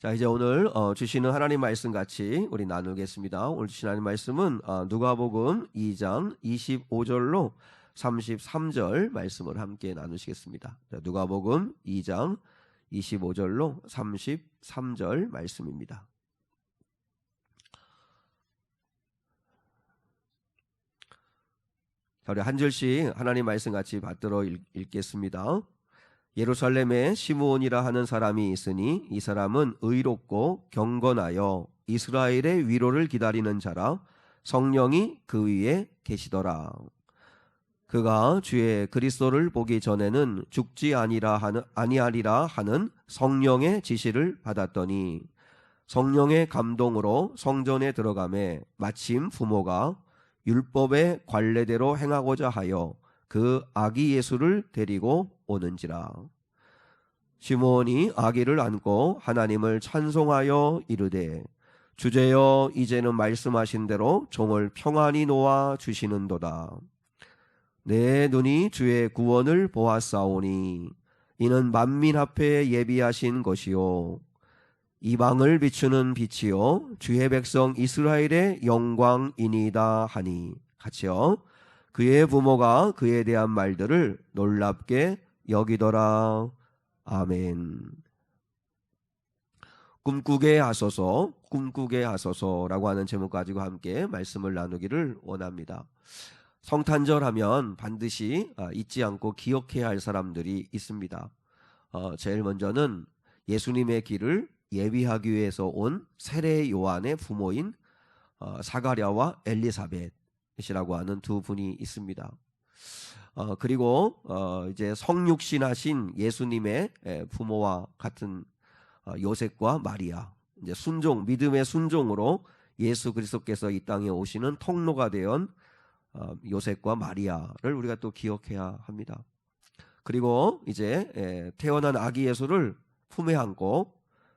자, 이제 오늘 주시는 하나님 말씀 같이 우리 나누겠습니다. 오늘 주신 하나님 말씀은 누가복음 2장 25절로 33절 말씀을 함께 나누시겠습니다. 자, 누가복음 2장 25절로 33절 말씀입니다. 자, 우리 한 절씩 하나님 말씀 같이 받들어 읽겠습니다. 예루살렘에 시므온이라 하는 사람이 있으니 이 사람은 의롭고 경건하여 이스라엘의 위로를 기다리는 자라. 성령이 그 위에 계시더라. 그가 주의 그리스도를 보기 전에는 죽지 아니하리라 하는 성령의 지시를 받았더니 성령의 감동으로 성전에 들어가매 마침 부모가 율법의 관례대로 행하고자 하여 그 아기 예수를 데리고 오는지라. 시므온이 아기를 안고 하나님을 찬송하여 이르되 주제여 이제는 말씀하신 대로 종을 평안히 놓아 주시는도다. 내 눈이 주의 구원을 보았사오니 이는 만민 앞에 예비하신 것이요 이방을 비추는 빛이요 주의 백성 이스라엘의 영광이니이다 하니. 같이요. 그의 부모가 그에 대한 말들을 놀랍게 여기더라. 아멘. 꿈꾸게 하소서라고 하는 제목 가지고 함께 말씀을 나누기를 원합니다. 성탄절 하면 반드시 잊지 않고 기억해야 할 사람들이 있습니다. 제일 먼저는 예수님의 길을 예비하기 위해서 온 세례 요한의 부모인 사가랴와 엘리사벳이라고 하는 두 분이 있습니다. 그리고 이제 성육신하신 예수님의 부모와 같은 요셉과 마리아, 이제 믿음의 순종으로 예수 그리스도께서 이 땅에 오시는 통로가 되온 요셉과 마리아를 우리가 또 기억해야 합니다. 그리고 이제 태어난 아기 예수를 품에 안고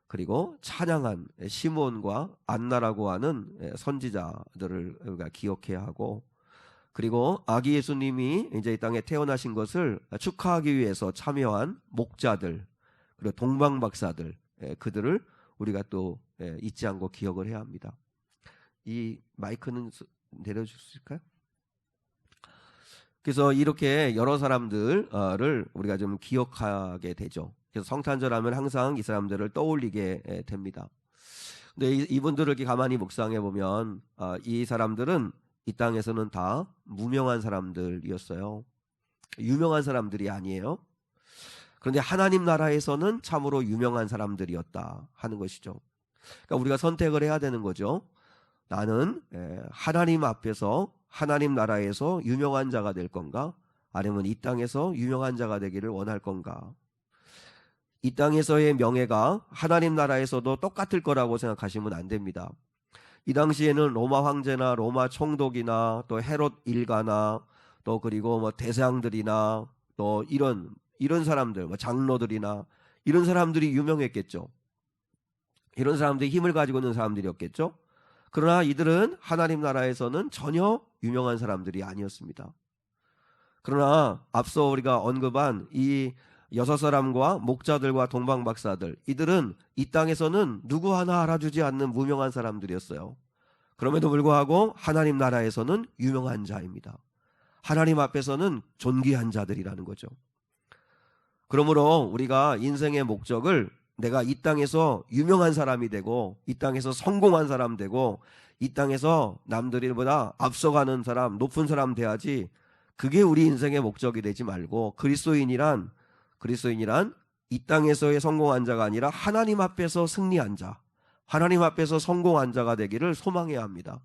그리고 찬양한 시므온과 안나라고 하는 선지자들을 우리가 기억해야 하고, 그리고 아기 예수님이 이제 이 땅에 태어나신 것을 축하하기 위해서 참여한 목자들, 그리고 동방박사들, 그들을 우리가 또 잊지 않고 기억을 해야 합니다. 이 마이크는 내려줄 수 있을까요? 그래서 이렇게 여러 사람들을 우리가 좀 기억하게 되죠. 그래서 성탄절 하면 항상 이 사람들을 떠올리게 됩니다. 근데 이분들을 이렇게 가만히 묵상해 보면 이 사람들은 이 땅에서는 다 무명한 사람들이었어요. 유명한 사람들이 아니에요. 그런데 하나님 나라에서는 참으로 유명한 사람들이었다 하는 것이죠. 그러니까 우리가 선택을 해야 되는 거죠. 나는 하나님 앞에서 하나님 나라에서 유명한 자가 될 건가? 아니면 이 땅에서 유명한 자가 되기를 원할 건가? 이 땅에서의 명예가 하나님 나라에서도 똑같을 거라고 생각하시면 안 됩니다. 이 당시에는 로마 황제나 로마 총독이나 또 헤롯 일가나 또 그리고 뭐 대장들이나 또 이런 사람들, 장로들이나 이런 사람들이 유명했겠죠. 이런 사람들이 힘을 가지고 있는 사람들이었겠죠. 그러나 이들은 하나님 나라에서는 전혀 유명한 사람들이 아니었습니다. 그러나 앞서 우리가 언급한 이 6사람과 목자들과 동방박사들, 이들은 이 땅에서는 누구 하나 알아주지 않는 무명한 사람들이었어요. 그럼에도 불구하고 하나님 나라에서는 유명한 자입니다. 하나님 앞에서는 존귀한 자들이라는 거죠. 그러므로 우리가 인생의 목적을 내가 이 땅에서 유명한 사람이 되고 이 땅에서 성공한 사람 되고 이 땅에서 남들보다 앞서가는 사람, 높은 사람 돼야지, 그게 우리 인생의 목적이 되지 말고 그리스도인이란 이 땅에서의 성공한 자가 아니라 하나님 앞에서 승리한 자, 하나님 앞에서 성공한 자가 되기를 소망해야 합니다.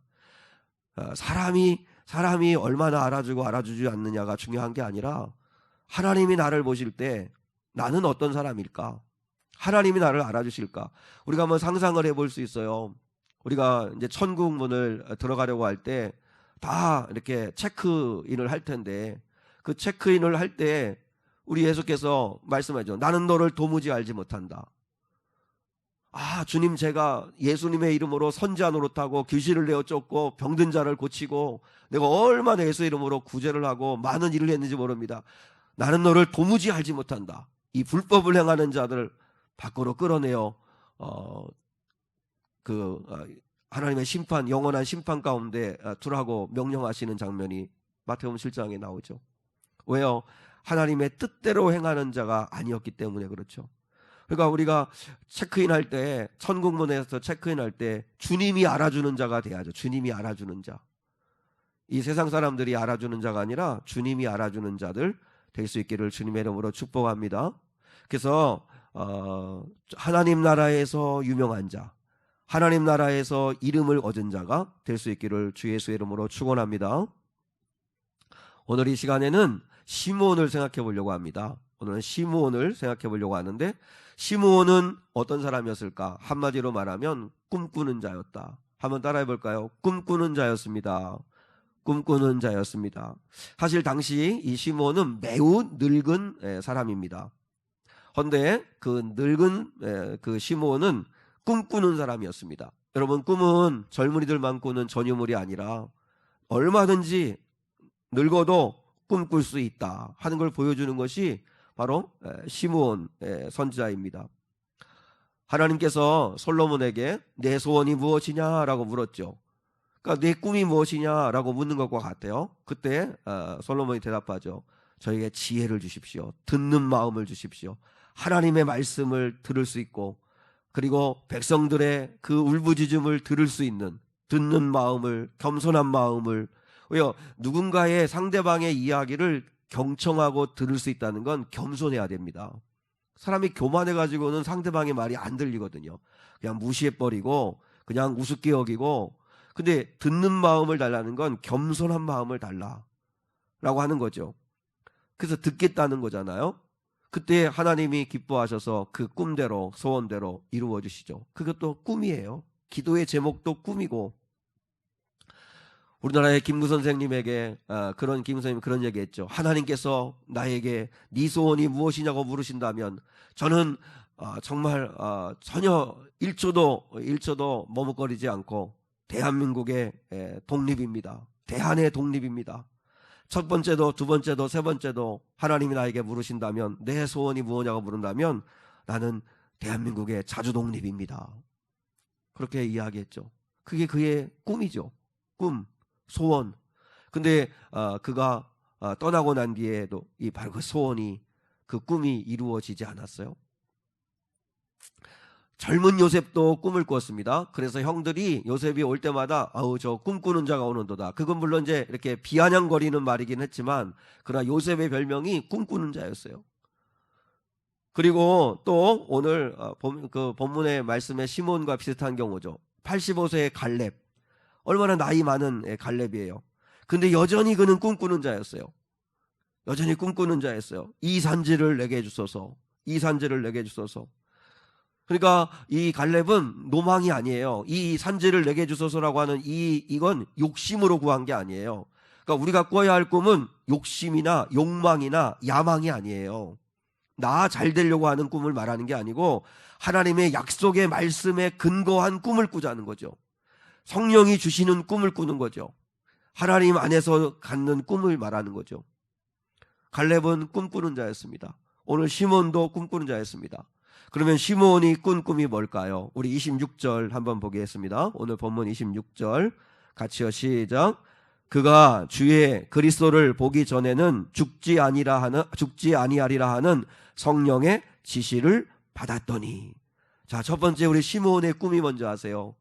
사람이 얼마나 알아주고 알아주지 않느냐가 중요한 게 아니라 하나님이 나를 보실 때 나는 어떤 사람일까? 하나님이 나를 알아주실까? 우리가 한번 상상을 해볼 수 있어요. 우리가 이제 천국 문을 들어가려고 할 때 다 이렇게 체크인을 할 텐데, 그 체크인을 할 때 우리 예수께서 말씀하죠. 나는 너를 도무지 알지 못한다. 주님, 제가 예수님의 이름으로 선지자 노릇하고 귀신을 내어 쫓고 병든 자를 고치고 내가 얼마나 예수 이름으로 구제를 하고 많은 일을 했는지 모릅니다. 나는 너를 도무지 알지 못한다. 이 불법을 행하는 자들을 밖으로 끌어내어 어, 하나님의 심판, 영원한 심판 가운데 두라고 명령하시는 장면이 마태복음 7장에 나오죠. 왜요? 하나님의 뜻대로 행하는 자가 아니었기 때문에 그렇죠. 그러니까 우리가 체크인할 때, 천국문에서 체크인할 때 주님이 알아주는 자가 돼야죠. 주님이 알아주는 자. 이 세상 사람들이 알아주는 자가 아니라 주님이 알아주는 자들 될 수 있기를 주님의 이름으로 축복합니다. 그래서 하나님 나라에서 유명한 자, 하나님 나라에서 이름을 얻은 자가 될 수 있기를 주 예수의 이름으로 축원합니다. 오늘 이 시간에는 시므온을 생각해 보려고 합니다. 오늘은 시므온을 생각해 보려고 하는데, 시므온은 어떤 사람이었을까? 한마디로 말하면 꿈꾸는 자였다. 한번 따라해 볼까요? 꿈꾸는 자였습니다. 꿈꾸는 자였습니다. 사실 당시 이 시므온은 매우 늙은 사람입니다. 그런데 그 늙은 그 시므온은 꿈꾸는 사람이었습니다. 여러분, 꿈은 젊은이들만 꾸는 전유물이 아니라 얼마든지 늙어도 꿈꿀 수 있다 하는 걸 보여주는 것이 바로 시므온 선지자입니다. 하나님께서 솔로몬에게 내 소원이 무엇이냐라고 물었죠. 그러니까 내 꿈이 무엇이냐라고 묻는 것과 같아요. 그때 솔로몬이 대답하죠. 저에게 지혜를 주십시오. 듣는 마음을 주십시오. 하나님의 말씀을 들을 수 있고, 그리고 백성들의 그 울부짖음을 들을 수 있는 듣는 마음을, 겸손한 마음을. 왜요? 누군가의 상대방의 이야기를 경청하고 들을 수 있다는 건 겸손해야 됩니다. 사람이 교만해가지고는 상대방의 말이 안 들리거든요. 그냥 무시해버리고 그냥 우습게 여기고. 근데 듣는 마음을 달라는 건 겸손한 마음을 달라라고 하는 거죠. 그래서 듣겠다는 거잖아요. 그때 하나님이 기뻐하셔서 그 꿈대로, 소원대로 이루어 주시죠. 그것도 꿈이에요. 기도의 제목도 꿈이고. 우리나라의 김구 선생님에게 김 선생님이 그런 얘기했죠. 하나님께서 나에게 네 소원이 무엇이냐고 물으신다면 저는 정말 전혀 1초도 머뭇거리지 않고 대한민국의 독립입니다. 대한의 독립입니다. 첫 번째도 두 번째도 세 번째도 하나님이 나에게 물으신다면, 내 소원이 무엇이냐고 물은다면 나는 대한민국의 자주독립입니다. 그렇게 이야기했죠. 그게 그의 꿈이죠. 꿈, 소원. 근데 그가 떠나고 난 뒤에도 바로 그 소원이, 그 꿈이 이루어지지 않았어요. 젊은 요셉도 꿈을 꿨습니다. 그래서 형들이 요셉이 올 때마다 아우 저 꿈꾸는 자가 오는도다. 그건 물론 이제 이렇게 비아냥거리는 말이긴 했지만, 그러나 요셉의 별명이 꿈꾸는 자였어요. 그리고 또 오늘 그 본문의 말씀의 시몬과 비슷한 경우죠. 85세의 갈렙. 얼마나 나이 많은 갈렙이에요. 근데 여전히 그는 꿈꾸는 자였어요. 여전히 꿈꾸는 자였어요. 이 산지를 내게 주소서. 이 산지를 내게 주소서. 그러니까 이 갈렙은 노망이 아니에요. 이 산지를 내게 주소서라고 하는 이건 욕심으로 구한 게 아니에요. 그러니까 우리가 꿔야 할 꿈은 욕심이나 욕망이나 야망이 아니에요. 나 잘 되려고 하는 꿈을 말하는 게 아니고 하나님의 약속의 말씀에 근거한 꿈을 꾸자는 거죠. 성령이 주시는 꿈을 꾸는 거죠. 하나님 안에서 갖는 꿈을 말하는 거죠. 갈렙은 꿈꾸는 자였습니다. 오늘 시몬도 꿈꾸는 자였습니다. 그러면 시몬이 꾼 꿈이 뭘까요? 우리 26절 한번 보겠습니다. 오늘 본문 26절 같이요. 시작. 그가 주의 그리스도를 보기 전에는 죽지 아니하리라 하는 성령의 지시를 받았더니. 자, 첫 번째 우리 시몬의 꿈이 먼저 아세요.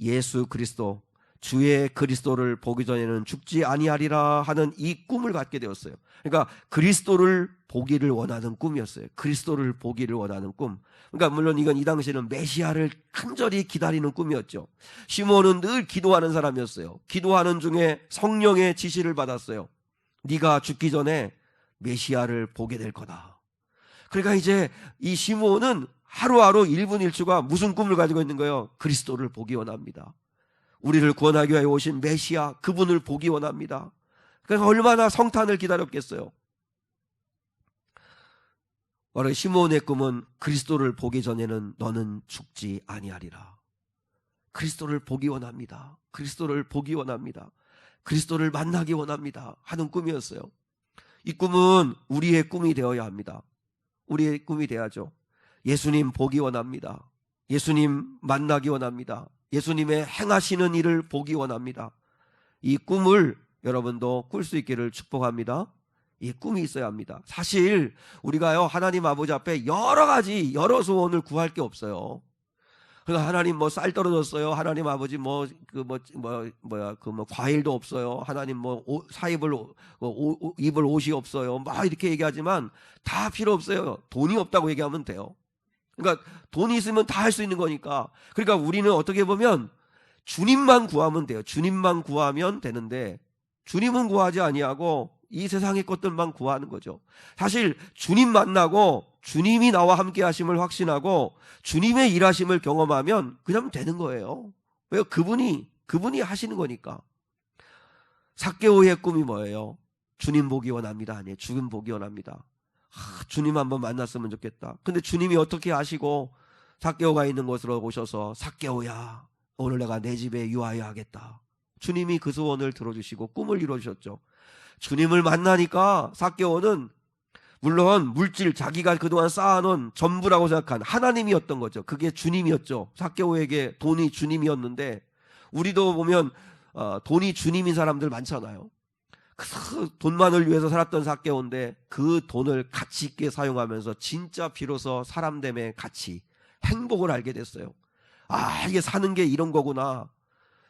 예수 그리스도, 주의 그리스도를 보기 전에는 죽지 아니하리라 하는 이 꿈을 갖게 되었어요. 그러니까 그리스도를 보기를 원하는 꿈이었어요. 그리스도를 보기를 원하는 꿈. 그러니까 물론 이건 이 당시에는 메시아를 간절히 기다리는 꿈이었죠. 시몬은 늘 기도하는 사람이었어요. 기도하는 중에 성령의 지시를 받았어요. 네가 죽기 전에 메시아를 보게 될 거다. 그러니까 이제 이 시몬은 하루하루 1분 1초가 무슨 꿈을 가지고 있는 거예요? 그리스도를 보기 원합니다. 우리를 구원하기 위해 오신 메시아, 그분을 보기 원합니다. 그러니까 얼마나 성탄을 기다렸겠어요. 바로 시몬의 꿈은 그리스도를 보기 전에는 너는 죽지 아니하리라. 그리스도를 보기 원합니다. 그리스도를 보기 원합니다. 그리스도를 만나기 원합니다 하는 꿈이었어요. 이 꿈은 우리의 꿈이 되어야 합니다. 우리의 꿈이 돼야죠. 예수님 보기 원합니다. 예수님 만나기 원합니다. 예수님의 행하시는 일을 보기 원합니다. 이 꿈을 여러분도 꿀 수 있기를 축복합니다. 이 꿈이 있어야 합니다. 사실 우리가요, 하나님 아버지 앞에 여러 가지 여러 소원을 구할 게 없어요. 그러니까 하나님 뭐 쌀 떨어졌어요. 하나님 아버지 과일도 없어요. 하나님 입을 옷이 없어요. 막 이렇게 얘기하지만 다 필요 없어요. 돈이 없다고 얘기하면 돼요. 그러니까 돈이 있으면 다 할 수 있는 거니까. 그러니까 우리는 어떻게 보면 주님만 구하면 돼요. 주님만 구하면 되는데 주님은 구하지 아니하고 이 세상의 것들만 구하는 거죠. 사실 주님 만나고 주님이 나와 함께 하심을 확신하고 주님의 일하심을 경험하면 그냥 되는 거예요. 왜? 그분이 하시는 거니까. 삭개오의 꿈이 뭐예요? 주님 보기 원합니다. 아니에요. 주님 보기 원합니다. 주님 한번 만났으면 좋겠다. 근데 주님이 어떻게 하시고 삭개오가 있는 곳으로 오셔서 삭개오야, 오늘 내가 내 집에 유하여 하겠다. 주님이 그 소원을 들어주시고 꿈을 이루어주셨죠. 주님을 만나니까 삭개오는 물론 물질, 자기가 그동안 쌓아놓은 전부라고 생각한 하나님이었던 거죠. 그게 주님이었죠. 삭개오에게 돈이 주님이었는데, 우리도 보면 돈이 주님인 사람들 많잖아요. 그 돈만을 위해서 살았던 삭개오인데 그 돈을 가치 있게 사용하면서 진짜 비로소 사람됨의 가치, 행복을 알게 됐어요. 이게 사는 게 이런 거구나.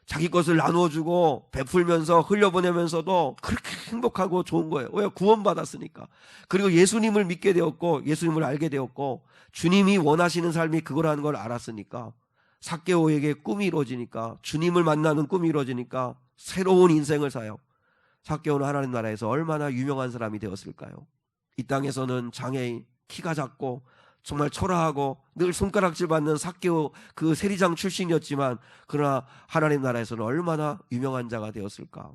자기 것을 나누어주고 베풀면서 흘려보내면서도 그렇게 행복하고 좋은 거예요. 왜? 구원받았으니까. 그리고 예수님을 믿게 되었고 예수님을 알게 되었고 주님이 원하시는 삶이 그거라는 걸 알았으니까 삭개오에게 꿈이 이루어지니까, 주님을 만나는 꿈이 이루어지니까 새로운 인생을 사요. 삭개오는 하나님 나라에서 얼마나 유명한 사람이 되었을까요? 이 땅에서는 장애인, 키가 작고 정말 초라하고 늘 손가락질 받는 삭개오, 그 세리장 출신이었지만 그러나 하나님 나라에서는 얼마나 유명한 자가 되었을까.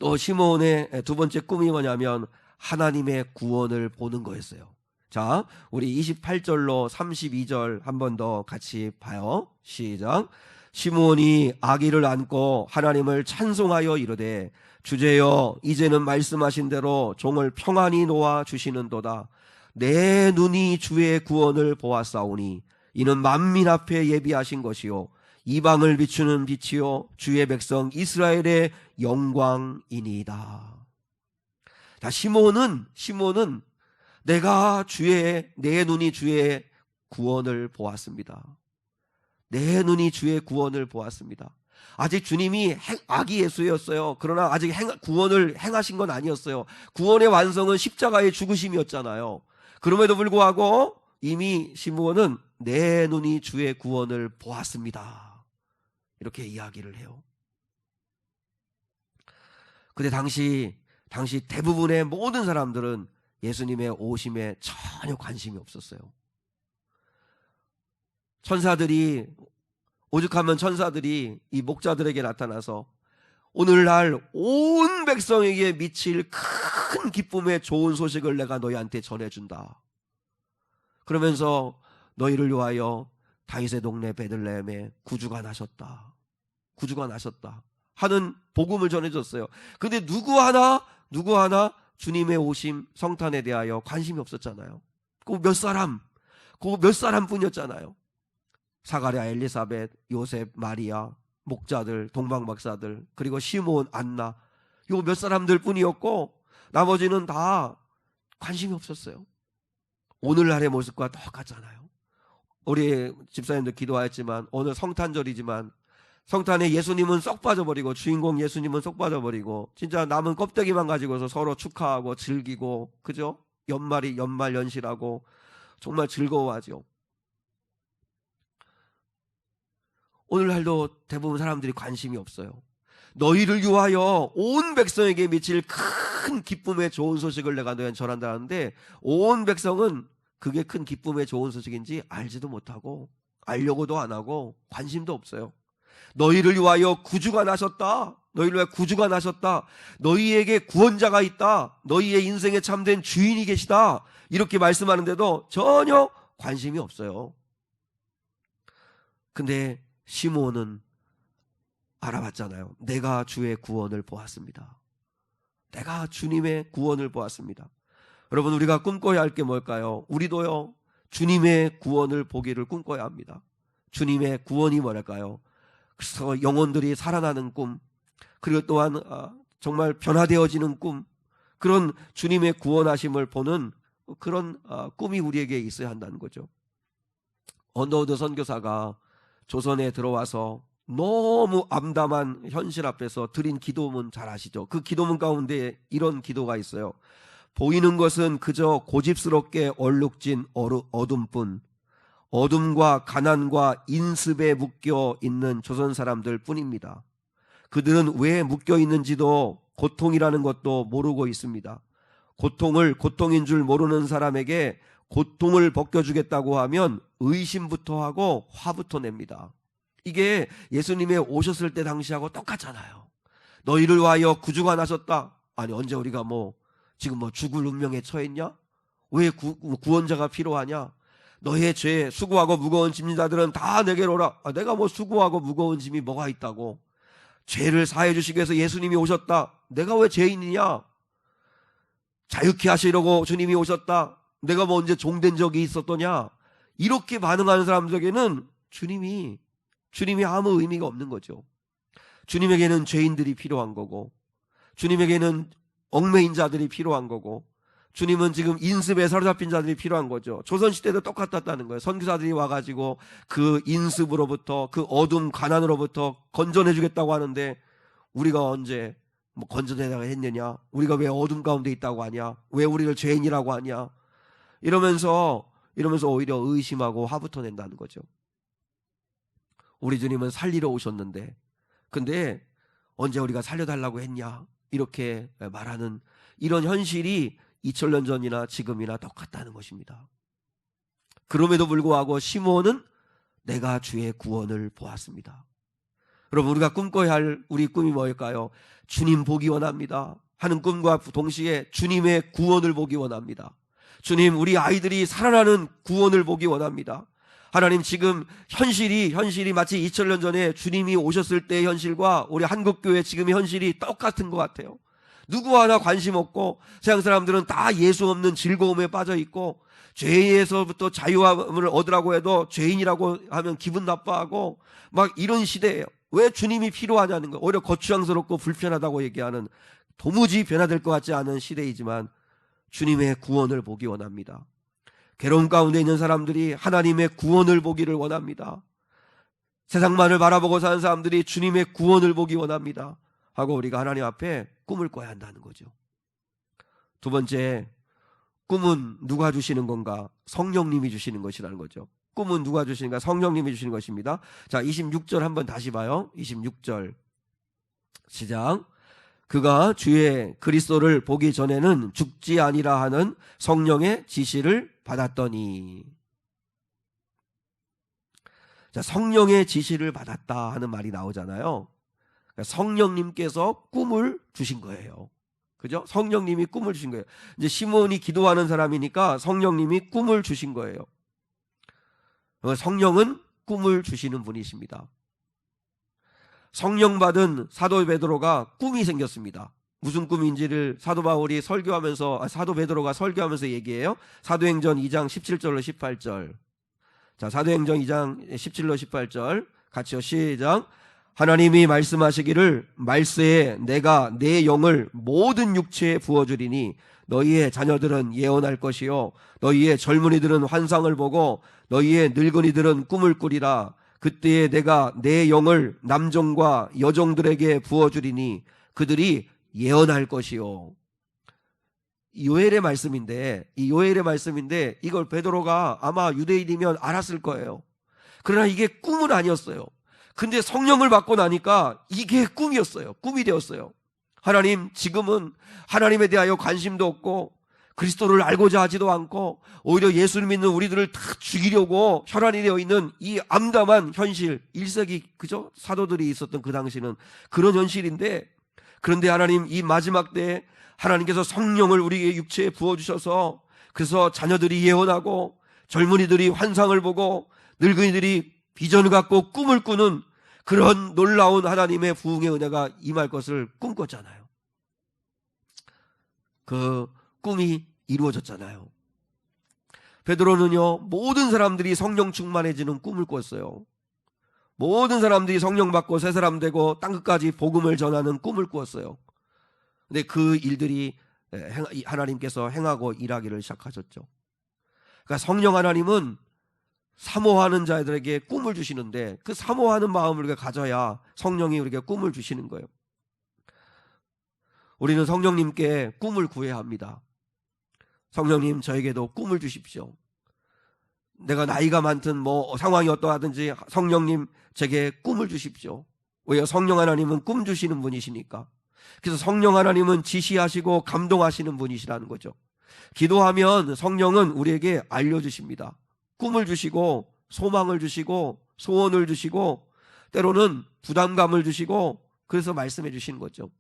또 시몬의 두 번째 꿈이 뭐냐면 하나님의 구원을 보는 거였어요. 자, 우리 28절로 32절 한 번 더 같이 봐요. 시작. 시므온이 아기를 안고 하나님을 찬송하여 이르되, 주제여, 이제는 말씀하신 대로 종을 평안히 놓아 주시는도다. 내 눈이 주의 구원을 보았사오니 이는 만민 앞에 예비하신 것이요 이방을 비추는 빛이요 주의 백성 이스라엘의 영광이니이다. 자, 시므온은 내 눈이 주의 구원을 보았습니다. 내 눈이 주의 구원을 보았습니다. 아직 주님이 아기 예수였어요. 그러나 아직 구원을 행하신 건 아니었어요. 구원의 완성은 십자가의 죽으심이었잖아요. 그럼에도 불구하고 이미 시므온은 내 눈이 주의 구원을 보았습니다. 이렇게 이야기를 해요. 근데 당시 대부분의 모든 사람들은 예수님의 오심에 전혀 관심이 없었어요. 오죽하면 천사들이 이 목자들에게 나타나서 오늘날 온 백성에게 미칠 큰 기쁨의 좋은 소식을 내가 너희한테 전해준다. 그러면서 너희를 위하여 다윗의 동네 베들레헴에 구주가 나셨다 하는 복음을 전해줬어요. 근데 누구 하나 주님의 오심, 성탄에 대하여 관심이 없었잖아요. 그 몇 사람 뿐이었잖아요. 사가랴, 엘리사벳, 요셉, 마리아, 목자들, 동방박사들, 그리고 시므온, 안나, 요 몇 사람들 뿐이었고 나머지는 다 관심이 없었어요. 오늘날의 모습과 똑같잖아요. 우리 집사님들 기도하였지만 오늘 성탄절이지만 성탄에 예수님은 쏙 빠져버리고, 주인공 예수님은 쏙 빠져버리고 진짜 남은 껍데기만 가지고서 서로 축하하고 즐기고, 그죠? 연말 연시라고 정말 즐거워하죠. 오늘날도 대부분 사람들이 관심이 없어요. 너희를 위하여 온 백성에게 미칠 큰 기쁨의 좋은 소식을 내가 너희한테 전한다는데 온 백성은 그게 큰 기쁨의 좋은 소식인지 알지도 못하고 알려고도 안 하고 관심도 없어요. 너희를 위하여 구주가 나셨다. 너희를 위하여 구주가 나셨다. 너희에게 구원자가 있다. 너희의 인생에 참된 주인이 계시다. 이렇게 말씀하는데도 전혀 관심이 없어요. 근데 시므온은 알아봤잖아요. 내가 주의 구원을 보았습니다. 내가 주님의 구원을 보았습니다. 여러분, 우리가 꿈꿔야 할 게 뭘까요? 우리도요, 주님의 구원을 보기를 꿈꿔야 합니다. 주님의 구원이 뭐랄까요? 그래서 영혼들이 살아나는 꿈, 그리고 또한 정말 변화되어지는 꿈, 그런 주님의 구원하심을 보는 그런 꿈이 우리에게 있어야 한다는 거죠. 언더우드 선교사가 조선에 들어와서 너무 암담한 현실 앞에서 드린 기도문 잘 아시죠? 그 기도문 가운데 이런 기도가 있어요. 보이는 것은 그저 고집스럽게 얼룩진 어둠뿐, 어둠과 가난과 인습에 묶여 있는 조선 사람들 뿐입니다. 그들은 왜 묶여 있는지도 고통이라는 것도 모르고 있습니다. 고통을 고통인 줄 모르는 사람에게 고통을 벗겨주겠다고 하면 의심부터 하고 화부터 냅니다. 이게 예수님의 오셨을 때 당시하고 똑같잖아요. 너희를 위하여 구주가 나셨다. 아니 언제 우리가 지금 죽을 운명에 처했냐? 왜 구원자가 필요하냐? 너의 죄 수고하고 무거운 짐진 자들은 다 내게로 오라. 내가 수고하고 무거운 짐이 뭐가 있다고? 죄를 사해 주시기 위해서 예수님이 오셨다. 내가 왜 죄인이냐? 자유케 하시려고 주님이 오셨다. 내가 언제 종된 적이 있었더냐? 이렇게 반응하는 사람들에게는 주님이 아무 의미가 없는 거죠. 주님에게는 죄인들이 필요한 거고, 주님에게는 얽매인 자들이 필요한 거고, 주님은 지금 인습에 사로잡힌 자들이 필요한 거죠. 조선시대도 똑같았다는 거예요. 선교사들이 와가지고 그 인습으로부터, 그 어둠 가난으로부터 건져내 주겠다고 하는데, 우리가 언제 건져내다가 했느냐? 우리가 왜 어둠 가운데 있다고 하냐? 왜 우리를 죄인이라고 하냐? 이러면서 오히려 의심하고 화부터 낸다는 거죠. 우리 주님은 살리러 오셨는데, 근데 언제 우리가 살려달라고 했냐? 이렇게 말하는 이런 현실이 2000년 전이나 지금이나 똑같다는 것입니다. 그럼에도 불구하고 시므온은 내가 주의 구원을 보았습니다. 여러분, 우리가 꿈꿔야 할 우리 꿈이 뭘까요? 주님 보기 원합니다 하는 꿈과 동시에 주님의 구원을 보기 원합니다. 주님, 우리 아이들이 살아나는 구원을 보기 원합니다. 하나님, 지금 현실이 마치 2000년 전에 주님이 오셨을 때의 현실과 우리 한국교회 지금의 현실이 똑같은 것 같아요. 누구 하나 관심 없고, 세상 사람들은 다 예수 없는 즐거움에 빠져 있고, 죄에서부터 자유함을 얻으라고 해도 죄인이라고 하면 기분 나빠하고 막 이런 시대예요. 왜 주님이 필요하냐는 거, 오히려 거추장스럽고 불편하다고 얘기하는, 도무지 변화될 것 같지 않은 시대이지만 주님의 구원을 보기 원합니다. 괴로움 가운데 있는 사람들이 하나님의 구원을 보기를 원합니다. 세상만을 바라보고 사는 사람들이 주님의 구원을 보기 원합니다 하고 우리가 하나님 앞에 꿈을 꿔야 한다는 거죠. 두 번째, 꿈은 누가 주시는 건가? 성령님이 주시는 것이라는 거죠. 꿈은 누가 주시는가? 성령님이 주시는 것입니다. 자, 26절 한번 다시 봐요. 26절 시작. 그가 주의 그리스도를 보기 전에는 죽지 아니라 하는 성령의 지시를 받았더니. 자, 성령의 지시를 받았다 하는 말이 나오잖아요. 성령님께서 꿈을 주신 거예요. 그죠? 성령님이 꿈을 주신 거예요. 이제 시므온이 기도하는 사람이니까 성령님이 꿈을 주신 거예요. 성령은 꿈을 주시는 분이십니다. 성령 받은 사도 베드로가 꿈이 생겼습니다. 무슨 꿈인지를 사도 베드로가 설교하면서 얘기해요. 사도행전 2장 17절로 18절. 자, 사도행전 2장 17절로 18절 같이요. 시작. 하나님이 말씀하시기를 말세에 내가 내 영을 모든 육체에 부어주리니 너희의 자녀들은 예언할 것이요 너희의 젊은이들은 환상을 보고 너희의 늙은이들은 꿈을 꾸리라. 그때에 내가 내 영을 남종과 여종들에게 부어주리니 그들이 예언할 것이요. 이 요엘의 말씀인데 이걸 베드로가 아마 유대인이면 알았을 거예요. 그러나 이게 꿈은 아니었어요. 근데 성령을 받고 나니까 이게 꿈이었어요. 꿈이 되었어요. 하나님, 지금은 하나님에 대하여 관심도 없고 그리스도를 알고자 하지도 않고 오히려 예수를 믿는 우리들을 다 죽이려고 혈안이 되어 있는 이 암담한 현실, 1세기 그죠? 사도들이 있었던 그 당시는 그런 현실인데, 그런데 하나님, 이 마지막 때에 하나님께서 성령을 우리의 육체에 부어주셔서 그래서 자녀들이 예언하고 젊은이들이 환상을 보고 늙은이들이 비전을 갖고 꿈을 꾸는 그런 놀라운 하나님의 부흥의 은혜가 임할 것을 꿈꿨잖아요. 그 꿈이 이루어졌잖아요. 베드로는요, 모든 사람들이 성령 충만해지는 꿈을 꿨어요. 모든 사람들이 성령 받고 새 사람 되고 땅끝까지 복음을 전하는 꿈을 꾸었어요. 근데 그 일들이 하나님께서 행하고 일하기를 시작하셨죠. 그러니까 성령 하나님은 사모하는 자들에게 꿈을 주시는데, 그 사모하는 마음을 우리가 가져야 성령이 우리에게 꿈을 주시는 거예요. 우리는 성령님께 꿈을 구해야 합니다. 성령님, 저에게도 꿈을 주십시오. 내가 나이가 많든 뭐 상황이 어떠하든지 성령님, 제게 꿈을 주십시오. 왜요? 성령 하나님은 꿈 주시는 분이시니까. 그래서 성령 하나님은 지시하시고 감동하시는 분이시라는 거죠. 기도하면 성령은 우리에게 알려주십니다. 꿈을 주시고 소망을 주시고 소원을 주시고 때로는 부담감을 주시고, 그래서 말씀해 주시는 거죠.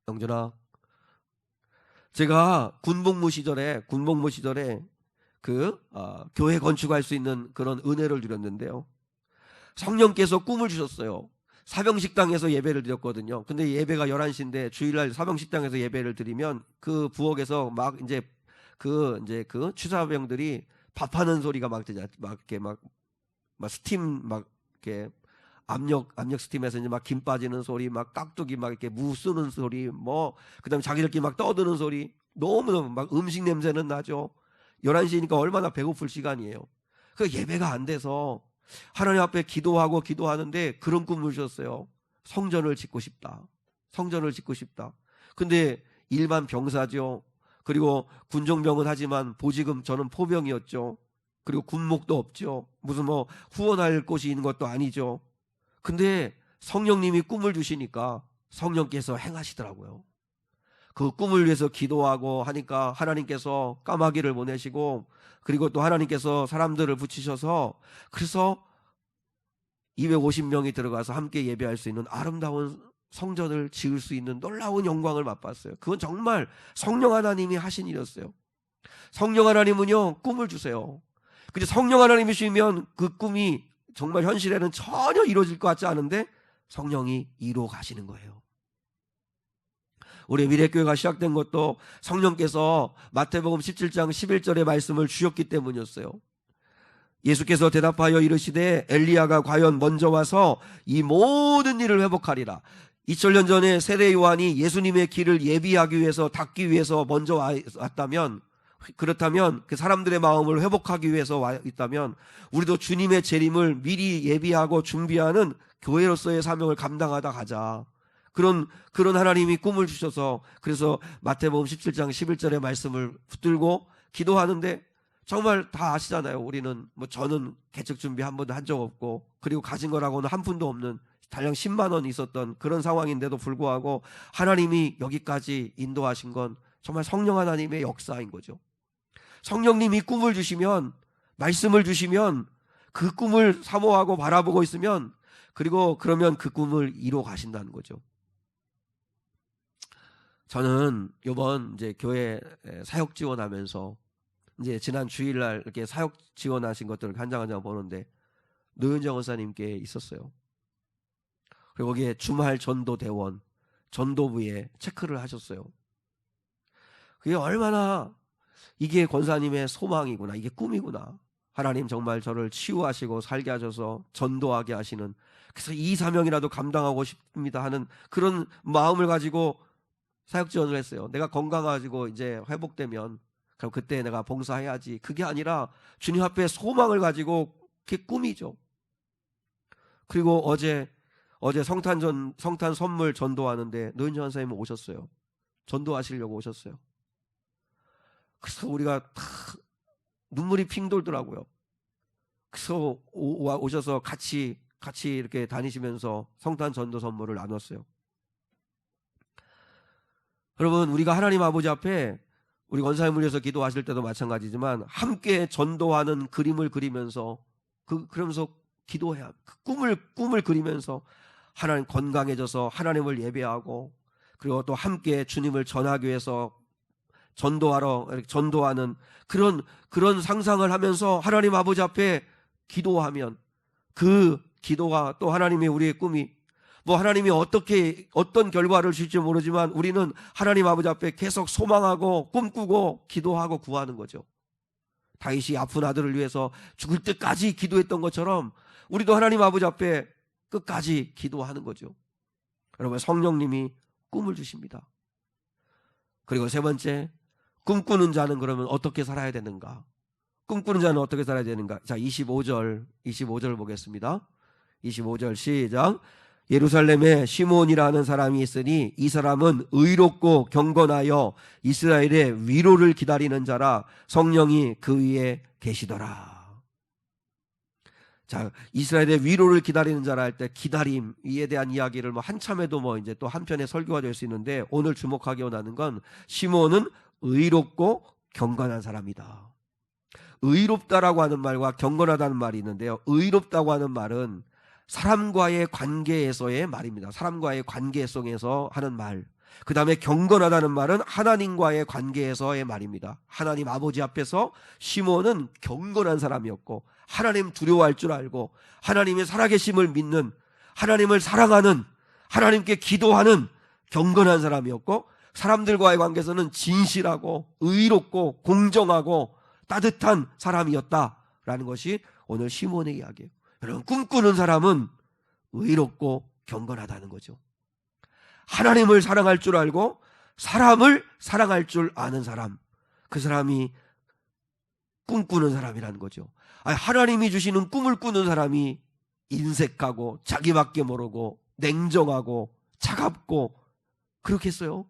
영준아, 제가 군복무 시절에 교회 건축할 수 있는 그런 은혜를 드렸는데요, 성령께서 꿈을 주셨어요. 사병식당에서 예배를 드렸거든요. 근데 예배가 11시인데 주일날 사병식당에서 예배를 드리면 그 부엌에서 막 그 취사병들이 밥하는 소리가 막 이렇게 막 스팀 막 이렇게 압력 스팀에서 이제 막 김 빠지는 소리, 막 깍두기 막 이렇게 무 쓰는 소리, 뭐 그다음에 자기들끼리 막 떠드는 소리, 너무너무 막 음식 냄새는 나죠. 11시니까 얼마나 배고플 시간이에요. 그 예배가 안 돼서 하나님 앞에 기도하는데 그런 꿈을 주셨어요. 성전을 짓고 싶다. 근데 일반 병사죠. 그리고 군종병은 하지만 보직은 저는 포병이었죠. 그리고 군목도 없죠. 무슨 뭐 후원할 곳이 있는 것도 아니죠. 근데 성령님이 꿈을 주시니까 성령께서 행하시더라고요. 그 꿈을 위해서 기도하고 하니까 하나님께서 까마귀를 보내시고, 그리고 또 하나님께서 사람들을 붙이셔서, 그래서 250명이 들어가서 함께 예배할 수 있는 아름다운 성전을 지을 수 있는 놀라운 영광을 맛봤어요. 그건 정말 성령 하나님이 하신 일이었어요. 성령 하나님은요, 꿈을 주세요. 근데 성령 하나님이시면 그 꿈이 정말 현실에는 전혀 이루어질 것 같지 않은데 성령이 이루어 가시는 거예요. 우리 미래교회가 시작된 것도 성령께서 마태복음 17장 11절의 말씀을 주셨기 때문이었어요. 예수께서 대답하여 이르시되 엘리야가 과연 먼저 와서 이 모든 일을 회복하리라. 2000년 전에 세례 요한이 예수님의 길을 예비하기 위해서, 닦기 위해서 먼저 왔다면, 그렇다면 그 사람들의 마음을 회복하기 위해서 와 있다면 우리도 주님의 재림을 미리 예비하고 준비하는 교회로서의 사명을 감당하다 가자. 그런 하나님이 꿈을 주셔서, 그래서 마태복음 17장 11절의 말씀을 붙들고 기도하는데, 정말 다 아시잖아요. 우리는 저는 개척 준비 한 번도 한 적 없고, 그리고 가진 거라고는 한 푼도 없는 달랑 10만 원 있었던 그런 상황인데도 불구하고 하나님이 여기까지 인도하신 건 정말 성령 하나님의 역사인 거죠. 성령님이 꿈을 주시면, 말씀을 주시면, 그 꿈을 사모하고 바라보고 있으면, 그리고 그러면 그 꿈을 이루어 가신다는 거죠. 저는 이번 이제 교회 사역 지원하면서 이제 지난 주일날 이렇게 사역 지원하신 것들을 한 장 한 장 보는데 노현정 원사님께 있었어요. 그리고 거기에 주말 전도 대원, 전도부에 체크를 하셨어요. 그게 얼마나 이게 권사님의 소망이구나, 이게 꿈이구나. 하나님 정말 저를 치유하시고 살게 하셔서 전도하게 하시는, 그래서 이 사명이라도 감당하고 싶습니다 하는 그런 마음을 가지고 사역 지원을 했어요. 내가 건강해지고 이제 회복되면 그럼 그때 내가 봉사해야지. 그게 아니라 주님 앞에 소망을 가지고, 그게 꿈이죠. 그리고 어제 성탄 선물 전도하는데 노인정 선생님은 오셨어요. 전도하시려고 오셨어요. 그래서 우리가 다 눈물이 핑 돌더라고요. 그래서 오셔서 같이 이렇게 다니시면서 성탄 전도 선물을 나눴어요. 여러분, 우리가 하나님 아버지 앞에 우리 권사님을 위해서 기도하실 때도 마찬가지지만 함께 전도하는 그림을 그리면서 그러면서 기도해야, 그 꿈을 그리면서 하나님 건강해져서 하나님을 예배하고, 그리고 또 함께 주님을 전하기 위해서 전도하는 그런 상상을 하면서 하나님 아버지 앞에 기도하면, 그 기도가 또 하나님의 우리의 꿈이, 뭐 하나님이 어떤 결과를 주실지 모르지만 우리는 하나님 아버지 앞에 계속 소망하고 꿈꾸고 기도하고 구하는 거죠. 다윗이 아픈 아들을 위해서 죽을 때까지 기도했던 것처럼 우리도 하나님 아버지 앞에 끝까지 기도하는 거죠. 여러분, 성령님이 꿈을 주십니다. 그리고 세 번째, 꿈꾸는 자는 그러면 어떻게 살아야 되는가? 꿈꾸는 자는 어떻게 살아야 되는가? 자, 25절 보겠습니다. 25절 시작. 예루살렘에 시몬이라는 사람이 있으니 이 사람은 의롭고 경건하여 이스라엘의 위로를 기다리는 자라. 성령이 그 위에 계시더라. 자, 이스라엘의 위로를 기다리는 자라 할 때 기다림 이에 대한 이야기를 한참에도 이제 또 한편의 설교가 될 수 있는데, 오늘 주목하기 원하는 건 시몬은 의롭고 경건한 사람이다. 의롭다라고 하는 말과 경건하다는 말이 있는데요, 의롭다고 하는 말은 사람과의 관계에서의 말입니다. 사람과의 관계 속에서 하는 말. 그 다음에 경건하다는 말은 하나님과의 관계에서의 말입니다. 하나님 아버지 앞에서 시몬은 경건한 사람이었고, 하나님 두려워할 줄 알고 하나님의 살아계심을 믿는, 하나님을 사랑하는, 하나님께 기도하는 경건한 사람이었고, 사람들과의 관계에서는 진실하고 의롭고 공정하고 따뜻한 사람이었다라는 것이 오늘 시몬의 이야기예요. 여러분, 꿈꾸는 사람은 의롭고 경건하다는 거죠. 하나님을 사랑할 줄 알고 사람을 사랑할 줄 아는 사람, 그 사람이 꿈꾸는 사람이라는 거죠. 하나님이 주시는 꿈을 꾸는 사람이 인색하고 자기밖에 모르고 냉정하고 차갑고 그렇겠어요?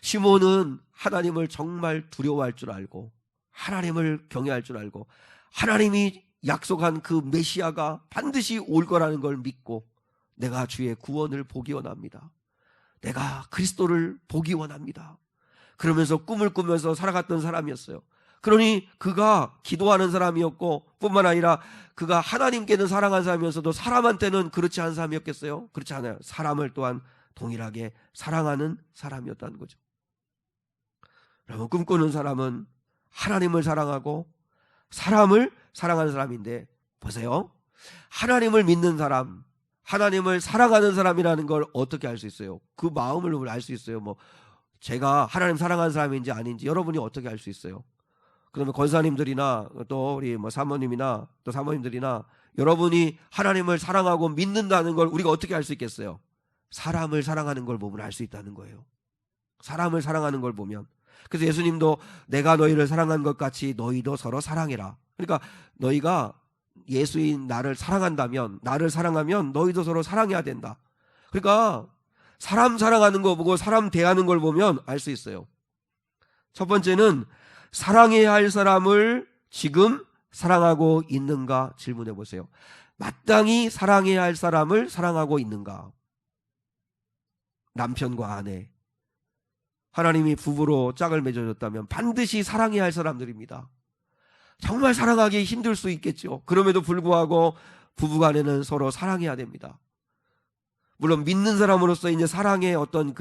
시몬은 하나님을 정말 두려워할 줄 알고 하나님을 경외할 줄 알고 하나님이 약속한 그 메시아가 반드시 올 거라는 걸 믿고 내가 주의 구원을 보기 원합니다. 내가 그리스도를 보기 원합니다. 그러면서 꿈을 꾸면서 살아갔던 사람이었어요. 그러니 그가 기도하는 사람이었고, 뿐만 아니라 그가 하나님께는 사랑한 사람이면서도 사람한테는 그렇지 않은 사람이었겠어요? 그렇지 않아요. 사람을 또한 동일하게 사랑하는 사람이었다는 거죠. 여러분, 꿈꾸는 사람은 하나님을 사랑하고 사람을 사랑하는 사람인데, 보세요. 하나님을 믿는 사람, 하나님을 사랑하는 사람이라는 걸 어떻게 알 수 있어요? 그 마음을 알 수 있어요. 제가 하나님 사랑하는 사람인지 아닌지 여러분이 어떻게 알 수 있어요? 그러면 권사님들이나 또 우리 사모님이나 또 사모님들이나 여러분이 하나님을 사랑하고 믿는다는 걸 우리가 어떻게 알 수 있겠어요? 사람을 사랑하는 걸 보면 알 수 있다는 거예요. 사람을 사랑하는 걸 보면. 그래서 예수님도 내가 너희를 사랑한 것 같이 너희도 서로 사랑해라. 그러니까 너희가 예수인 나를 사랑한다면, 나를 사랑하면 너희도 서로 사랑해야 된다. 그러니까 사람 사랑하는 거 보고 사람 대하는 걸 보면 알 수 있어요. 첫 번째는 사랑해야 할 사람을 지금 사랑하고 있는가 질문해 보세요. 마땅히 사랑해야 할 사람을 사랑하고 있는가? 남편과 아내, 하나님이 부부로 짝을 맺어줬다면 반드시 사랑해야 할 사람들입니다. 정말 사랑하기 힘들 수 있겠죠. 그럼에도 불구하고 부부간에는 서로 사랑해야 됩니다. 물론 믿는 사람으로서 이제 사랑의 어떤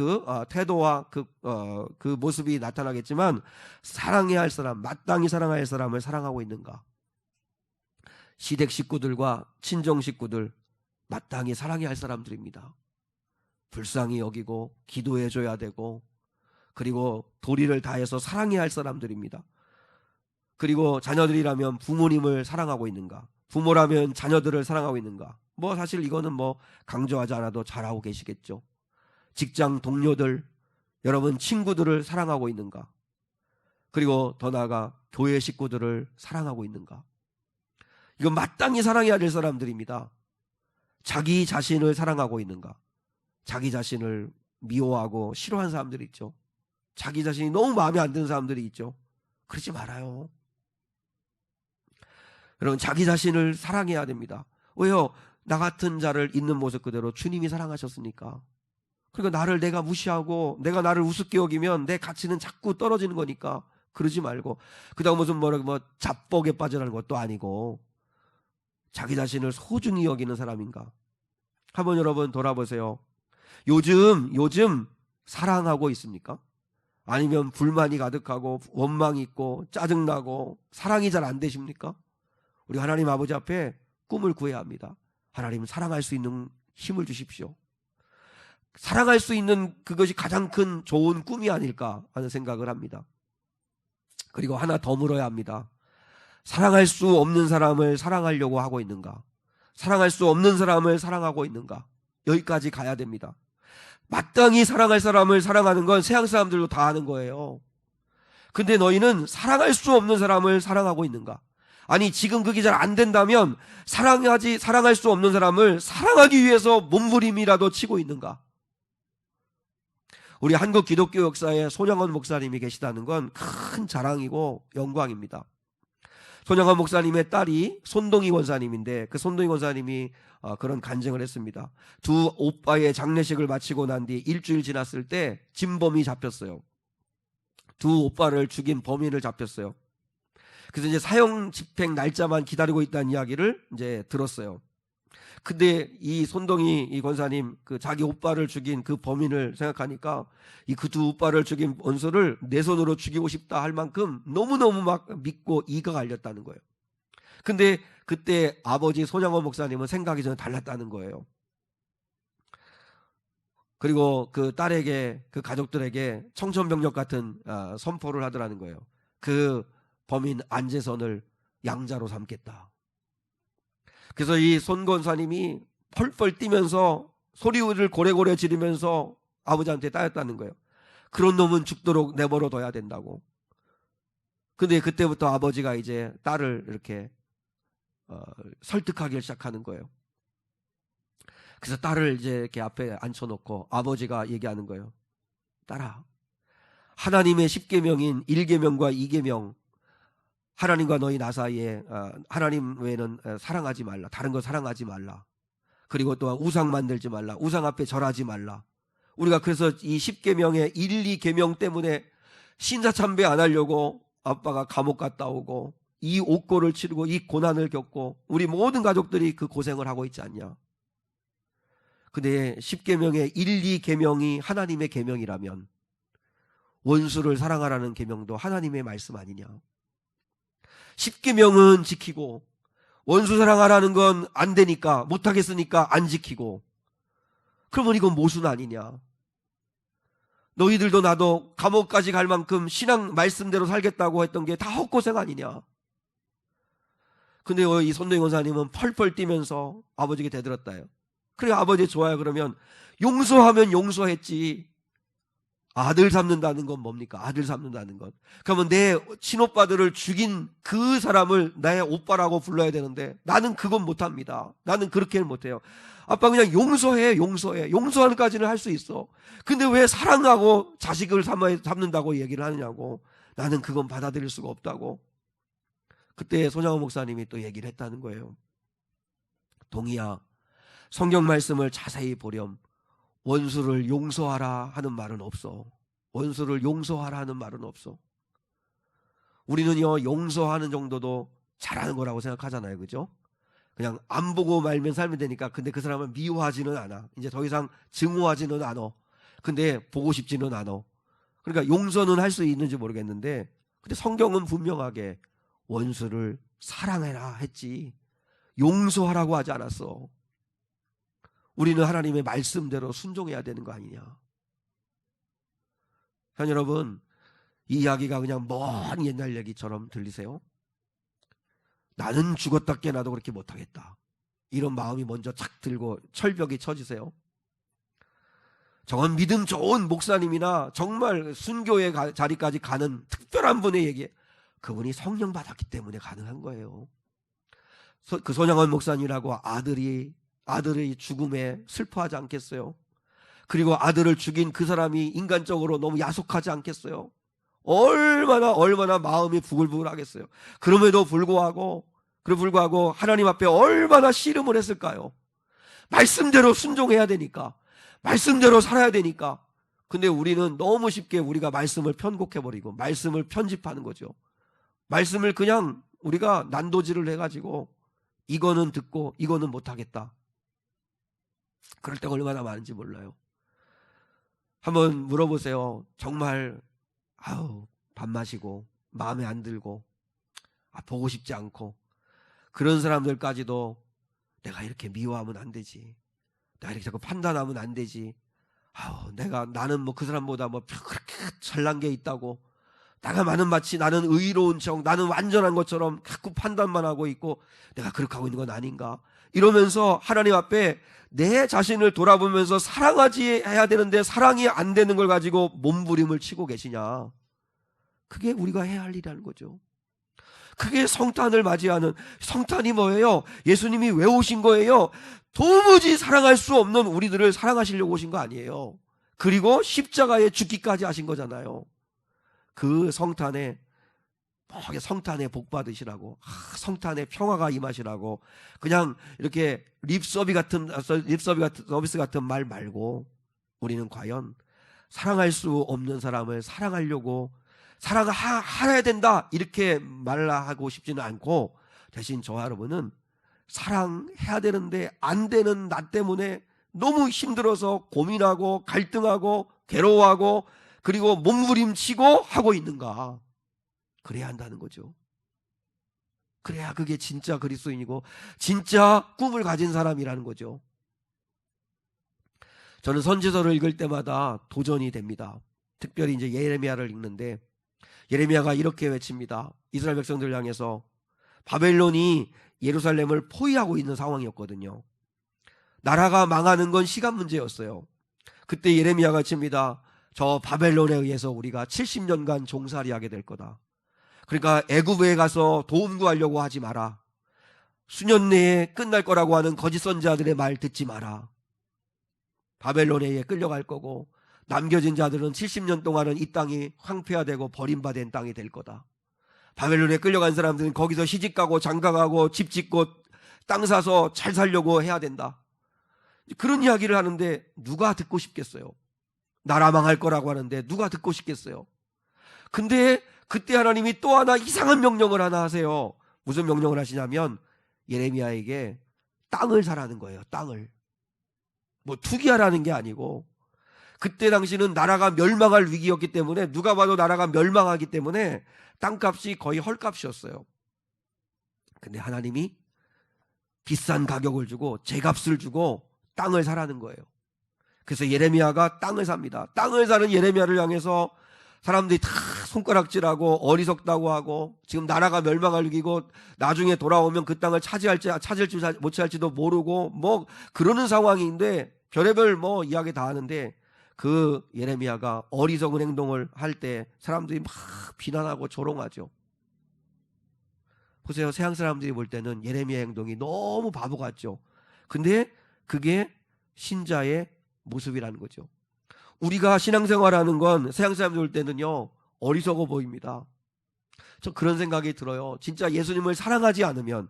태도와 그 모습이 나타나겠지만, 사랑해야 할 사람, 마땅히 사랑해야 할 사람을 사랑하고 있는가? 시댁 식구들과 친정 식구들 마땅히 사랑해야 할 사람들입니다. 불쌍히 여기고 기도해 줘야 되고, 그리고 도리를 다해서 사랑해야 할 사람들입니다. 그리고 자녀들이라면 부모님을 사랑하고 있는가? 부모라면 자녀들을 사랑하고 있는가? 사실 이거는 강조하지 않아도 잘하고 계시겠죠. 직장 동료들, 여러분 친구들을 사랑하고 있는가? 그리고 더 나아가 교회 식구들을 사랑하고 있는가? 이건 마땅히 사랑해야 될 사람들입니다. 자기 자신을 사랑하고 있는가? 자기 자신을 미워하고 싫어하는 사람들이 있죠. 자기 자신이 너무 마음에 안 드는 사람들이 있죠. 그러지 말아요. 여러분, 자기 자신을 사랑해야 됩니다. 왜요? 나 같은 자를 있는 모습 그대로 주님이 사랑하셨으니까. 그러니까 나를 내가 무시하고 내가 나를 우습게 여기면 내 가치는 자꾸 떨어지는 거니까 그러지 말고, 그다음 무슨 잡복에 빠져라는 것도 아니고 자기 자신을 소중히 여기는 사람인가? 한번 여러분 돌아보세요. 요즘 사랑하고 있습니까? 아니면 불만이 가득하고 원망이 있고 짜증나고 사랑이 잘 안 되십니까? 우리 하나님 아버지 앞에 꿈을 구해야 합니다. 하나님 사랑할 수 있는 힘을 주십시오. 사랑할 수 있는 그것이 가장 큰 좋은 꿈이 아닐까 하는 생각을 합니다. 그리고 하나 더 물어야 합니다. 사랑할 수 없는 사람을 사랑하려고 하고 있는가? 사랑할 수 없는 사람을 사랑하고 있는가? 여기까지 가야 됩니다. 마땅히 사랑할 사람을 사랑하는 건 세상 사람들도 다 하는 거예요. 근데 너희는 사랑할 수 없는 사람을 사랑하고 있는가? 아니, 지금 그게 잘 안 된다면 사랑할 수 없는 사람을 사랑하기 위해서 몸부림이라도 치고 있는가? 우리 한국 기독교 역사에 손영원 목사님이 계시다는 건 큰 자랑이고 영광입니다. 손영원 목사님의 딸이 손동희 권사님인데, 그 손동희 권사님이 그런 간증을 했습니다. 두 오빠의 장례식을 마치고 난 뒤 일주일 지났을 때 진범이 잡혔어요. 두 오빠를 죽인 범인을 잡혔어요. 그래서 이제 사형 집행 날짜만 기다리고 있다는 이야기를 이제 들었어요. 근데 이 손동희 이 권사님, 그 자기 오빠를 죽인 그 범인을 생각하니까 이 그 두 오빠를 죽인 원수를 내 손으로 죽이고 싶다 할 만큼 너무너무 막 믿고 이가 갈렸다는 거예요. 근데 그때 아버지 손양원 목사님은 생각이 전혀 달랐다는 거예요. 그리고 그 딸에게, 그 가족들에게 청천벽력 같은 선포를 하더라는 거예요. 그 범인 안재선을 양자로 삼겠다. 그래서 이 손 권사님이 펄펄 뛰면서 소리를 고래고래 지르면서 아버지한테 따였다는 거예요. 그런 놈은 죽도록 내버려 둬야 된다고. 근데 그때부터 아버지가 이제 딸을 이렇게 설득하기 시작하는 거예요. 그래서 딸을 이제 이렇게 앞에 앉혀놓고 아버지가 얘기하는 거예요. 딸아, 하나님의 10계명인 1계명과 2계명, 하나님과 너희 나 사이에 하나님 외에는 사랑하지 말라, 다른 거 사랑하지 말라, 그리고 또한 우상 만들지 말라, 우상 앞에 절하지 말라. 우리가 그래서 이 10계명의 1, 2계명 때문에 신사참배 안 하려고 아빠가 감옥 갔다 오고 이 옥고를 치르고 이 고난을 겪고 우리 모든 가족들이 그 고생을 하고 있지 않냐. 근데 10계명의 1, 2계명이 하나님의 계명이라면 원수를 사랑하라는 계명도 하나님의 말씀 아니냐. 10계명은 지키고 원수 사랑하라는 건 안 되니까, 못하겠으니까 안 지키고, 그러면 이건 모순 아니냐. 너희들도 나도 감옥까지 갈 만큼 신앙 말씀대로 살겠다고 했던 게 다 헛고생 아니냐. 근데 이 손동희 권사님은 펄펄 뛰면서 아버지에게 대들었다요. 그래, 아버지 좋아요. 그러면 용서하면 용서했지, 아들 삼는다는 건 뭡니까? 아들 삼는다는 건. 그러면 내 친오빠들을 죽인 그 사람을 나의 오빠라고 불러야 되는데 나는 그건 못합니다. 나는 그렇게는 못해요. 아빠 그냥 용서해. 용서하는까지는 할 수 있어. 근데 왜 사랑하고 자식을 삼는다고 얘기를 하느냐고. 나는 그건 받아들일 수가 없다고. 그때 손양원 목사님이 또 얘기를 했다는 거예요. 동희야, 성경 말씀을 자세히 보렴. 원수를 용서하라 하는 말은 없어. 원수를 용서하라 하는 말은 없어. 우리는요, 용서하는 정도도 잘하는 거라고 생각하잖아요. 그죠? 그냥 안 보고 말면 살면 되니까. 근데 그 사람은 미워하지는 않아. 이제 더 이상 증오하지는 않아. 근데 보고 싶지는 않아. 그러니까 용서는 할 수 있는지 모르겠는데, 근데 성경은 분명하게 원수를 사랑해라 했지 용서하라고 하지 않았어. 우리는 하나님의 말씀대로 순종해야 되는 거 아니냐. 현 여러분, 이 이야기가 그냥 먼 옛날 얘기처럼 들리세요? 나는 죽었다 깨나도 그렇게 못하겠다, 이런 마음이 먼저 착 들고 철벽이 쳐지세요? 정말 믿음 좋은 목사님이나 정말 순교의 자리까지 가는 특별한 분의 얘기, 그분이 성령 받았기 때문에 가능한 거예요. 그 손양원 목사님이라고 아들의 죽음에 슬퍼하지 않겠어요? 그리고 아들을 죽인 그 사람이 인간적으로 너무 야속하지 않겠어요? 얼마나 마음이 부글부글 하겠어요? 그럼에도 불구하고 하나님 앞에 얼마나 씨름을 했을까요? 말씀대로 순종해야 되니까, 말씀대로 살아야 되니까. 근데 우리는 너무 쉽게 우리가 말씀을 편곡해버리고 말씀을 편집하는 거죠. 말씀을 그냥 우리가 난도질을 해가지고 이거는 듣고 이거는 못하겠다. 그럴 때가 얼마나 많은지 몰라요. 한번 물어보세요. 정말 밥 마시고 마음에 안 들고 보고 싶지 않고 그런 사람들까지도 내가 이렇게 미워하면 안 되지. 내가 이렇게 자꾸 판단하면 안 되지. 나는 뭐 그 사람보다 뭐 그렇게 잘난 게 있다고. 나가 많은 마치 나는 의로운 척, 나는 완전한 것처럼 자꾸 판단만 하고 있고 내가 그렇게 하고 있는 건 아닌가. 이러면서 하나님 앞에 내 자신을 돌아보면서 사랑하지 해야 되는데 사랑이 안 되는 걸 가지고 몸부림을 치고 계시냐. 그게 우리가 해야 할 일이라는 거죠. 그게 성탄을 맞이하는, 성탄이 뭐예요? 예수님이 왜 오신 거예요? 도무지 사랑할 수 없는 우리들을 사랑하시려고 오신 거 아니에요. 그리고 십자가에 죽기까지 하신 거잖아요. 그 성탄에 복 받으시라고, 성탄에 평화가 임하시라고, 그냥 이렇게 서비스 같은 말 말고 우리는 과연 사랑할 수 없는 사람을 사랑하려고, 사랑해야 된다 이렇게 말하고 싶지는 않고, 대신 저와 여러분은 사랑해야 되는데 안 되는 나 때문에 너무 힘들어서 고민하고 갈등하고 괴로워하고 그리고 몸부림치고 하고 있는가. 그래야 한다는 거죠. 그래야 그게 진짜 그리스도인이고 진짜 꿈을 가진 사람이라는 거죠. 저는 선지서를 읽을 때마다 도전이 됩니다. 특별히 이제 예레미야를 읽는데 예레미야가 이렇게 외칩니다. 이스라엘 백성들을 향해서 바벨론이 예루살렘을 포위하고 있는 상황이었거든요. 나라가 망하는 건 시간 문제였어요. 그때 예레미야가 칩니다. 저 바벨론에 의해서 우리가 70년간 종살이하게 될 거다. 그러니까 애굽에 가서 도움 구하려고 하지 마라. 수년 내에 끝날 거라고 하는 거짓 선지자들의 말 듣지 마라. 바벨론에 의해 끌려갈 거고 남겨진 자들은 70년 동안은 이 땅이 황폐화되고 버림받은 땅이 될 거다. 바벨론에 끌려간 사람들은 거기서 시집가고 장가가고 집 짓고 땅 사서 잘 살려고 해야 된다. 그런 이야기를 하는데 누가 듣고 싶겠어요? 나라 망할 거라고 하는데 누가 듣고 싶겠어요? 근데 그때 하나님이 또 하나 이상한 명령을 하나 하세요. 무슨 명령을 하시냐면 예레미야에게 땅을 사라는 거예요. 땅을. 뭐 투기하라는 게 아니고, 그때 당시는 나라가 멸망할 위기였기 때문에, 누가 봐도 나라가 멸망하기 때문에 땅값이 거의 헐값이었어요. 근데 하나님이 비싼 가격을 주고 제값을 주고 땅을 사라는 거예요. 그래서 예레미야가 땅을 삽니다. 땅을 사는 예레미야를 향해서 사람들이 다 손가락질하고 어리석다고 하고, 지금 나라가 멸망할 위기고 나중에 돌아오면 그 땅을 찾을지 못 찾을지도 모르고 뭐 그러는 상황인데 별의별 뭐 이야기 다 하는데, 그 예레미야가 어리석은 행동을 할 때 사람들이 막 비난하고 조롱하죠. 보세요. 서양 사람들이 볼 때는 예레미야 행동이 너무 바보 같죠. 근데 그게 신자의 모습이라는 거죠. 우리가 신앙생활하는 건 서양 사람들 볼 때는요 어리석어 보입니다. 저 그런 생각이 들어요. 진짜 예수님을 사랑하지 않으면,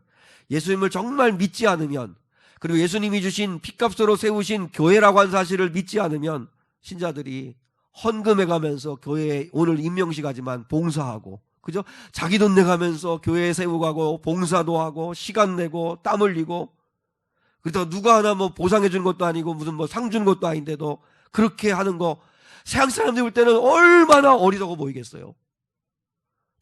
예수님을 정말 믿지 않으면, 그리고 예수님이 주신 핏값으로 세우신 교회라고 하는 사실을 믿지 않으면 신자들이 헌금해 가면서 교회에 오늘 임명식 하지만 봉사하고, 그죠? 자기 돈 내가면서 교회에 세우고 가고 봉사도 하고 시간 내고 땀 흘리고, 그렇다고 누가 하나 뭐 보상해 주는 것도 아니고 무슨 뭐 상 주는 것도 아닌데도 그렇게 하는 거, 서양 사람들 볼 때는 얼마나 어리석어 보이겠어요.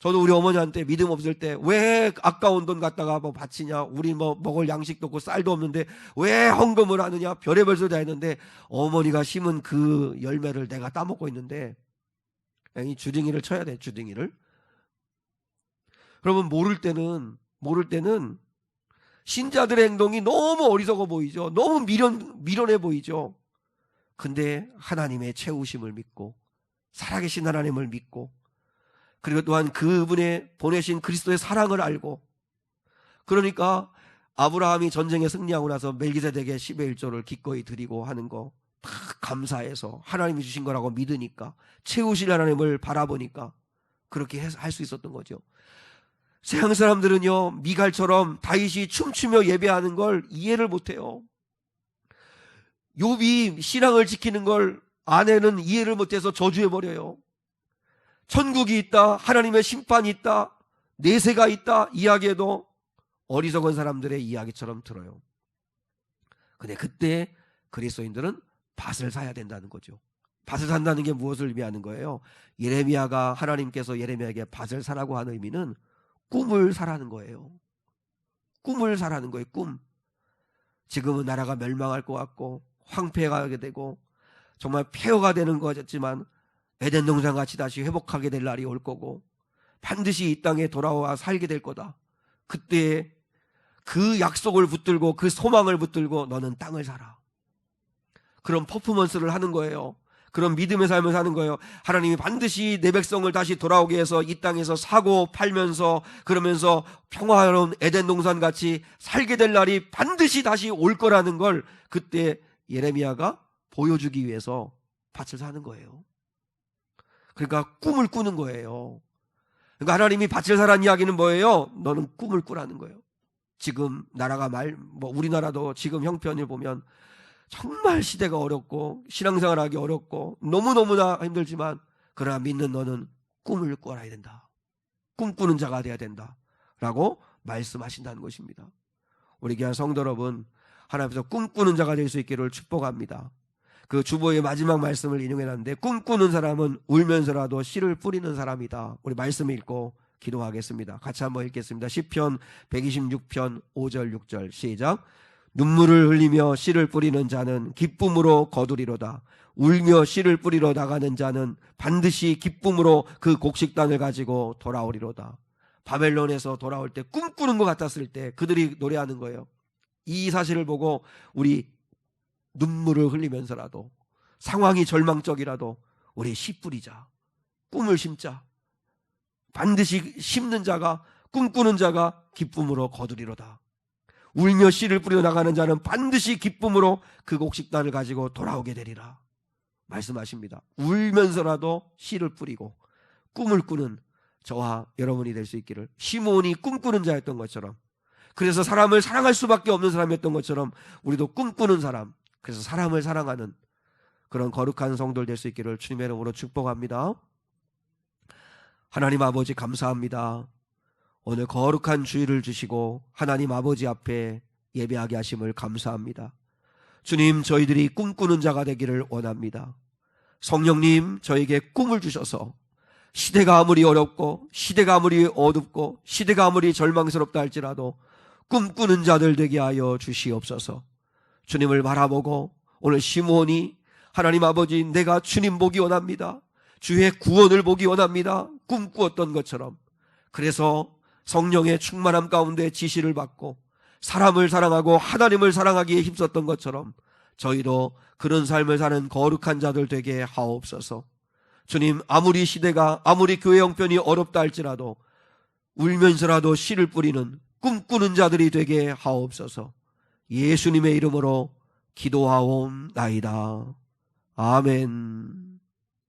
저도 우리 어머니한테 믿음 없을 때 왜 아까운 돈 갖다가 뭐 바치냐, 우리 뭐 먹을 양식도 없고 쌀도 없는데 왜 헌금을 하느냐, 별의별 소리 다 했는데, 어머니가 심은 그 열매를 내가 따먹고 있는데 이 주둥이를 쳐야 돼. 주둥이를. 그러면 모를 때는 신자들의 행동이 너무 어리석어 보이죠. 너무 미련해 보이죠. 근데 하나님의 채우심을 믿고 살아계신 하나님을 믿고, 그리고 또한 그분의 보내신 그리스도의 사랑을 알고, 그러니까 아브라함이 전쟁에 승리하고 나서 멜기세덱의 10의 1조를 기꺼이 드리고 하는 거 다 감사해서 하나님이 주신 거라고 믿으니까, 채우실 하나님을 바라보니까 그렇게 할 수 있었던 거죠. 서양 사람들은요 미갈처럼 다윗이 춤추며 예배하는 걸 이해를 못해요. 욥이 신앙을 지키는 걸 아내는 이해를 못해서 저주해버려요. 천국이 있다, 하나님의 심판이 있다, 내세가 있다 이야기해도 어리석은 사람들의 이야기처럼 들어요. 근데 그때 그리스도인들은 밭을 사야 된다는 거죠. 밭을 산다는 게 무엇을 의미하는 거예요? 예레미야가, 하나님께서 예레미야에게 밭을 사라고 하는 의미는 꿈을 사라는 거예요. 꿈을 사라는 거예요. 꿈. 지금은 나라가 멸망할 것 같고 황폐하게 되고 정말 폐허가 되는 거였지만 에덴 동산같이 다시 회복하게 될 날이 올 거고 반드시 이 땅에 돌아와 살게 될 거다. 그때 그 약속을 붙들고 그 소망을 붙들고 너는 땅을 사라. 그런 퍼포먼스를 하는 거예요. 그런 믿음의 삶을 사는 거예요. 하나님이 반드시 내 백성을 다시 돌아오게 해서 이 땅에서 사고 팔면서 그러면서 평화로운 에덴 동산같이 살게 될 날이 반드시 다시 올 거라는 걸 그때 예레미야가 보여주기 위해서 밭을 사는 거예요. 그러니까 꿈을 꾸는 거예요. 그러니까 하나님이 밭을 사라는 이야기는 뭐예요? 너는 꿈을 꾸라는 거예요. 지금 나라가 우리나라도 지금 형편을 보면 정말 시대가 어렵고 신앙생활하기 어렵고 너무너무나 힘들지만 그러나 믿는 너는 꿈을 꿔야 된다. 꿈꾸는 자가 되어야 된다 라고 말씀하신다는 것입니다. 우리 귀한 성도 여러분, 하나님께서 꿈꾸는 자가 될 수 있기를 축복합니다. 그 주보의 마지막 말씀을 인용해놨는데 꿈꾸는 사람은 울면서라도 씨를 뿌리는 사람이다. 우리 말씀을 읽고 기도하겠습니다. 같이 한번 읽겠습니다. 시편 126편 5절 6절 시작. 눈물을 흘리며 씨를 뿌리는 자는 기쁨으로 거두리로다. 울며 씨를 뿌리러 나가는 자는 반드시 기쁨으로 그 곡식단을 가지고 돌아오리로다. 바벨론에서 돌아올 때 꿈꾸는 것 같았을 때 그들이 노래하는 거예요. 이 사실을 보고 우리 눈물을 흘리면서라도 상황이 절망적이라도 우리 씨 뿌리자. 꿈을 심자. 반드시 심는 자가 꿈꾸는 자가 기쁨으로 거두리로다. 울며 씨를 뿌려 나가는 자는 반드시 기쁨으로 그 곡식단을 가지고 돌아오게 되리라 말씀하십니다. 울면서라도 씨를 뿌리고 꿈을 꾸는 저와 여러분이 될 수 있기를. 시므온이 꿈꾸는 자였던 것처럼, 그래서 사람을 사랑할 수밖에 없는 사람이었던 것처럼 우리도 꿈꾸는 사람, 그래서 사람을 사랑하는 그런 거룩한 성도들 될 수 있기를 주님의 이름으로 축복합니다. 하나님 아버지 감사합니다. 오늘 거룩한 주일을 주시고 하나님 아버지 앞에 예배하게 하심을 감사합니다. 주님, 저희들이 꿈꾸는 자가 되기를 원합니다. 성령님, 저에게 꿈을 주셔서 시대가 아무리 어렵고 시대가 아무리 어둡고 시대가 아무리 절망스럽다 할지라도 꿈꾸는 자들 되게 하여 주시옵소서. 주님을 바라보고 오늘 시므온이 하나님 아버지, 내가 주님 보기 원합니다. 주의 구원을 보기 원합니다. 꿈꾸었던 것처럼, 그래서 성령의 충만함 가운데 지시를 받고 사람을 사랑하고 하나님을 사랑하기에 힘썼던 것처럼 저희도 그런 삶을 사는 거룩한 자들 되게 하옵소서. 주님, 아무리 시대가 아무리 교회 형편이 어렵다 할지라도 울면서라도 씨를 뿌리는 꿈꾸는 자들이 되게 하옵소서. 예수님의 이름으로 기도하옵나이다. 아멘.